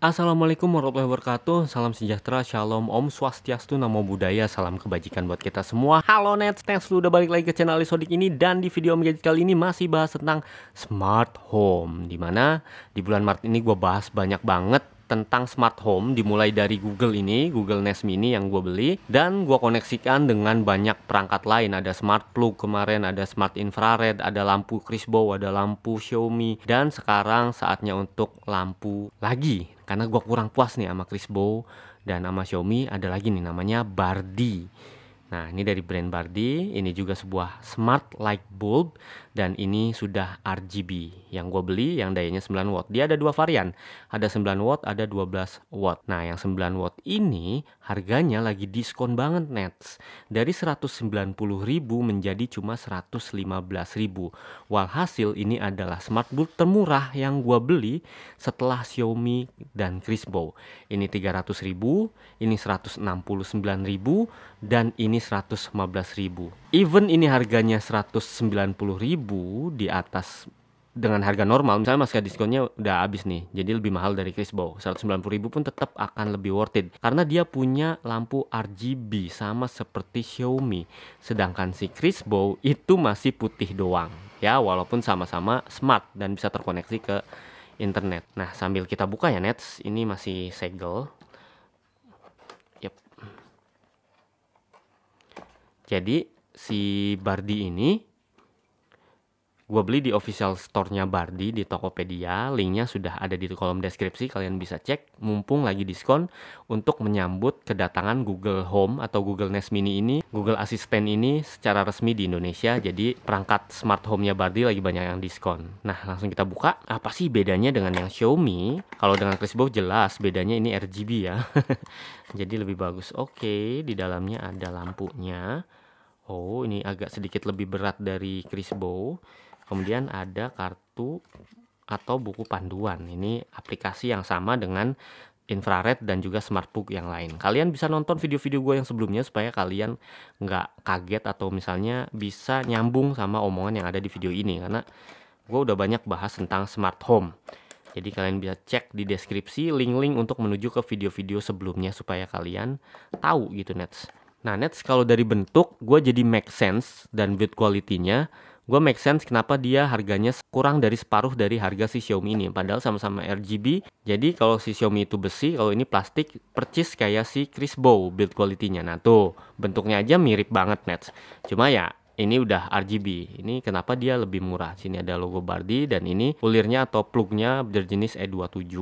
Assalamualaikum warahmatullahi wabarakatuh. Salam sejahtera, shalom, om swastiastu, namo buddhaya, salam kebajikan buat kita semua. Halo Nets, thanks lu udah balik lagi ke channel Alisodik ini. Dan di video Om Gadget kali ini masih bahas tentang smart home, dimana di bulan Maret ini gue bahas banyak banget tentang smart home, dimulai dari Google ini, Google Nest Mini yang gue beli, dan gue koneksikan dengan banyak perangkat lain. Ada smart plug kemarin, ada smart infrared, ada lampu Crisbo, ada lampu Xiaomi, dan sekarang saatnya untuk lampu lagi, karena gue kurang puas nih sama Crisbo dan sama Xiaomi. Ada lagi nih namanya Bardi. Nah, ini dari brand Bardi. Ini juga sebuah smart light bulb, dan ini sudah RGB. Yang gue beli yang dayanya 9 watt. Dia ada dua varian. Ada 9 watt, ada 12 watt. Nah, yang 9 watt ini harganya lagi diskon banget, Nets. Dari 190.000 menjadi cuma 115.000. Walhasil ini adalah smart bulb termurah yang gue beli setelah Xiaomi dan Crisbo. Ini 300.000, ini 169.000, dan ini 115.000. Even ini harganya 190.000 di atas dengan harga normal, misalnya masih diskonnya udah habis nih, jadi lebih mahal dari Crisbo. 190.000 pun tetap akan lebih worth it karena dia punya lampu RGB sama seperti Xiaomi. Sedangkan si Crisbo itu masih putih doang ya, walaupun sama-sama smart dan bisa terkoneksi ke internet. Nah, sambil kita buka ya Nets, ini masih segel. Yep. Jadi si Bardi ini gue beli di official store-nya Bardi di Tokopedia. Linknya sudah ada di kolom deskripsi, kalian bisa cek. Mumpung lagi diskon untuk menyambut kedatangan Google Home atau Google Nest Mini ini, Google Assistant ini secara resmi di Indonesia. Jadi perangkat smart home-nya Bardi lagi banyak yang diskon. Nah, langsung kita buka. Apa sih bedanya dengan yang Xiaomi? Kalau dengan Crisbo jelas bedanya, ini RGB ya. Jadi lebih bagus. Oke, di dalamnya ada lampunya. Oh, ini agak sedikit lebih berat dari Crisbo. Kemudian ada kartu atau buku panduan. Ini aplikasi yang sama dengan infrared dan juga smart plug yang lain. Kalian bisa nonton video-video gue yang sebelumnya supaya kalian nggak kaget atau misalnya bisa nyambung sama omongan yang ada di video ini, karena gue udah banyak bahas tentang smart home. Jadi kalian bisa cek di deskripsi link-link untuk menuju ke video-video sebelumnya supaya kalian tahu gitu Nets. Nah Nets, kalau dari bentuk gue jadi make sense dan build quality-nya gue make sense kenapa dia harganya kurang dari separuh dari harga si Xiaomi ini. Padahal sama-sama RGB. Jadi kalau si Xiaomi itu besi, kalau ini plastik, percis kayak si Crisbo build quality-nya. Nah tuh, bentuknya aja mirip banget Nets. Cuma ya ini udah RGB. Ini kenapa dia lebih murah. Sini ada logo Bardi, dan ini ulirnya atau plugnya berjenis E27.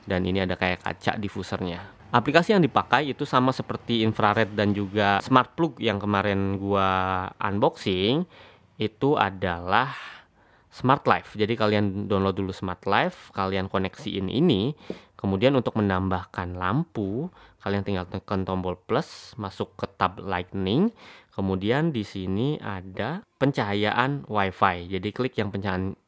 Dan ini ada kayak kaca diffusernya. Aplikasi yang dipakai itu sama seperti infrared dan juga smart plug yang kemarin gua unboxing. Itu adalah Smart Life. Jadi kalian download dulu Smart Life, kalian koneksiin ini, kemudian untuk menambahkan lampu, kalian tinggal tekan tombol plus, masuk ke tab Lightning, kemudian di sini ada pencahayaan WiFi. Jadi klik yang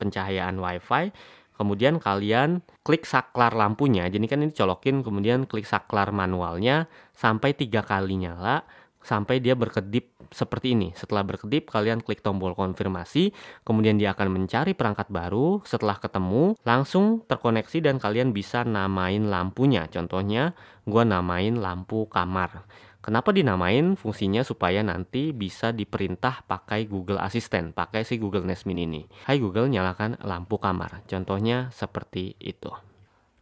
pencahayaan WiFi, kemudian kalian klik saklar lampunya. Jadi kan ini colokin, kemudian klik saklar manualnya sampai 3 kali nyala, sampai dia berkedip seperti ini. Setelah berkedip, kalian klik tombol konfirmasi, kemudian dia akan mencari perangkat baru. Setelah ketemu, langsung terkoneksi dan kalian bisa namain lampunya. Contohnya, gua namain lampu kamar. Kenapa dinamain? Fungsinya supaya nanti bisa diperintah pakai Google Assistant, pakai si Google Nest Mini ini. Hai Google, nyalakan lampu kamar. Contohnya seperti itu.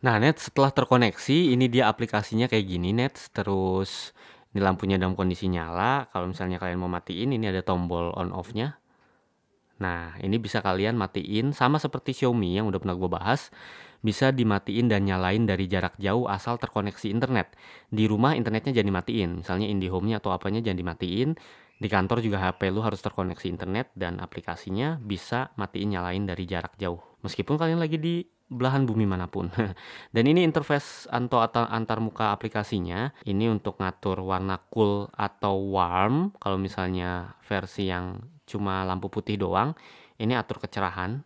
Nah, Nets, setelah terkoneksi, ini dia aplikasinya kayak gini, Nets. Terus ini lampunya dalam kondisi nyala. Kalau misalnya kalian mau matiin, ini ada tombol on off-nya. Nah, ini bisa kalian matiin sama seperti Xiaomi yang udah pernah gue bahas. Bisa dimatiin dan nyalain dari jarak jauh asal terkoneksi internet. Di rumah internetnya jangan dimatiin. Misalnya IndiHome-nya atau apanya jangan dimatiin. Di kantor juga HP lu harus terkoneksi internet dan aplikasinya bisa matiin nyalain dari jarak jauh. Meskipun kalian lagi di belahan bumi manapun. Dan ini interface antar muka aplikasinya. Ini untuk ngatur warna cool atau warm. Kalau misalnya versi yang cuma lampu putih doang, ini atur kecerahan.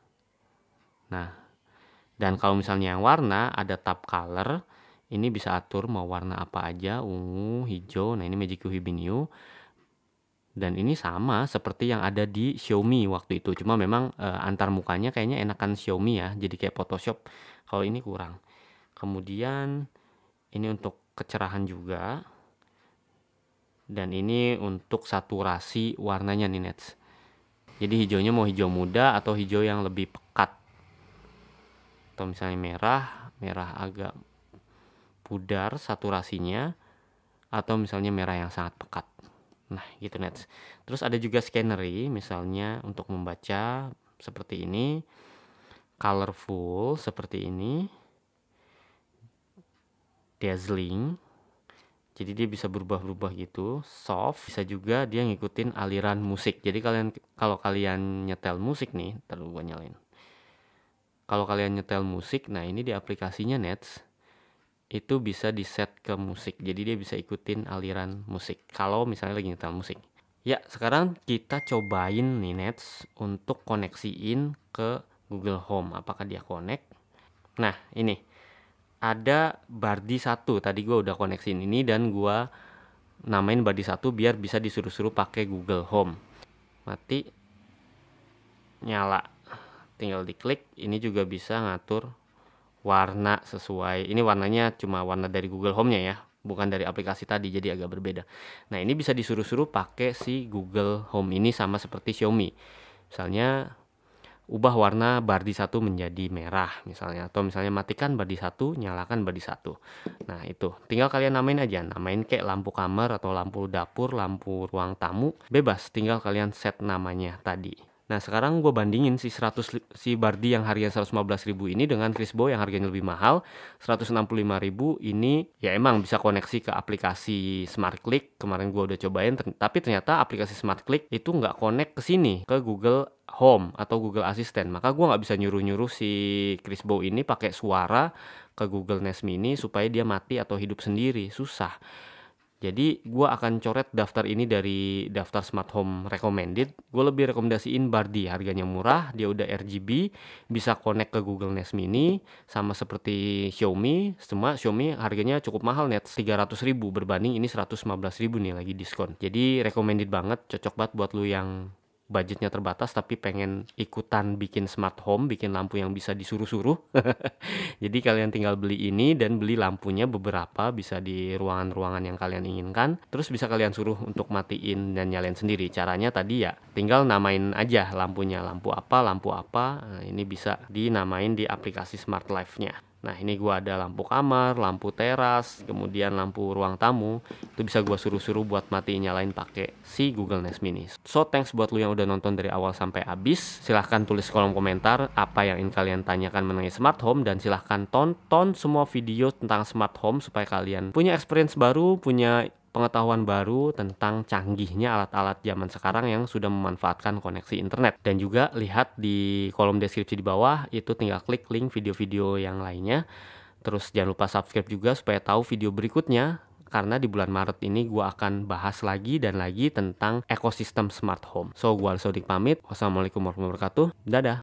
Nah, dan kalau misalnya yang warna ada tab color, ini bisa atur mau warna apa aja, ungu, hijau. Nah, ini Magic UI Binio. Dan ini sama seperti yang ada di Xiaomi waktu itu. Cuma memang antar mukanya kayaknya enakan Xiaomi ya. Jadi kayak Photoshop. Kalau ini kurang. Kemudian ini untuk kecerahan juga. Dan ini untuk saturasi warnanya nih Nets. Jadi hijaunya mau hijau muda atau hijau yang lebih pekat. Atau misalnya merah agak pudar saturasinya. Atau misalnya merah yang sangat pekat. Nah gitu Nets. Terus ada juga scannery misalnya untuk membaca seperti ini. Colorful seperti ini. Dazzling. Jadi dia bisa berubah-ubah gitu. Soft, bisa juga dia ngikutin aliran musik. Jadi kalau kalian nyetel musik nih, terus gua nyalain. Kalau kalian nyetel musik, nah ini di aplikasinya Nets itu bisa di set ke musik. Jadi dia bisa ikutin aliran musik. Kalau misalnya lagi nyetel musik. Ya, sekarang kita cobain nih Nets untuk koneksiin ke Google Home. Apakah dia connect? Nah, ini. Ada Bardi 1, tadi gue udah koneksiin ini dan gue namain Bardi 1 biar bisa disuruh-suruh pakai Google Home. Mati, nyala, tinggal diklik. Ini juga bisa ngatur warna sesuai, ini warnanya cuma warna dari Google Home-nya ya, bukan dari aplikasi tadi, jadi agak berbeda. Nah ini bisa disuruh-suruh pakai si Google Home ini sama seperti Xiaomi. Misalnya ubah warna Bardi 1 menjadi merah misalnya, atau misalnya matikan Bardi 1, nyalakan Bardi 1. Nah itu tinggal kalian namain aja, namain kayak lampu kamar atau lampu dapur, lampu ruang tamu, bebas, tinggal kalian set namanya tadi. Nah sekarang gue bandingin si Bardi yang harganya 115.000 ini dengan Crisbo yang harganya lebih mahal 165.000. Ini ya emang bisa koneksi ke aplikasi Smart Click, kemarin gue udah cobain, tapi ternyata aplikasi Smart Click itu nggak connect ke sini, ke Google Home atau Google Assistant. Maka gue nggak bisa nyuruh-nyuruh si Crisbo ini pakai suara ke Google Nest Mini supaya dia mati atau hidup sendiri, susah. Jadi gue akan coret daftar ini dari daftar smart home recommended. Gue lebih rekomendasiin Bardi, harganya murah, dia udah RGB, bisa connect ke Google Nest Mini, sama seperti Xiaomi. Semua Xiaomi harganya cukup mahal Nets, 300.000 berbanding ini 115.000 nih lagi diskon. Jadi recommended banget, cocok banget buat lu yang budgetnya terbatas tapi pengen ikutan bikin smart home, bikin lampu yang bisa disuruh-suruh. Jadi kalian tinggal beli ini dan beli lampunya beberapa, bisa di ruangan-ruangan yang kalian inginkan. Terus bisa kalian suruh untuk matiin dan nyalain sendiri. Caranya tadi ya tinggal namain aja lampunya, lampu apa, lampu apa. Nah, ini bisa dinamain di aplikasi Smart Life-nya. Nah ini gua ada lampu kamar, lampu teras, kemudian lampu ruang tamu. Itu bisa gua suruh-suruh buat matiin nyalain pakai si Google Nest Mini. So thanks buat lu yang udah nonton dari awal sampai habis. Silahkan tulis kolom komentar apa yang ingin kalian tanyakan mengenai smart home, dan silahkan tonton semua video tentang smart home supaya kalian punya experience baru, punya pengetahuan baru tentang canggihnya alat-alat zaman sekarang yang sudah memanfaatkan koneksi internet. Dan juga lihat di kolom deskripsi di bawah, itu tinggal klik link video-video yang lainnya. Terus jangan lupa subscribe juga supaya tahu video berikutnya, karena di bulan Maret ini gue akan bahas lagi dan lagi tentang ekosistem smart home. So gue Sodik pamit. Wassalamualaikum warahmatullahi wabarakatuh. Dadah.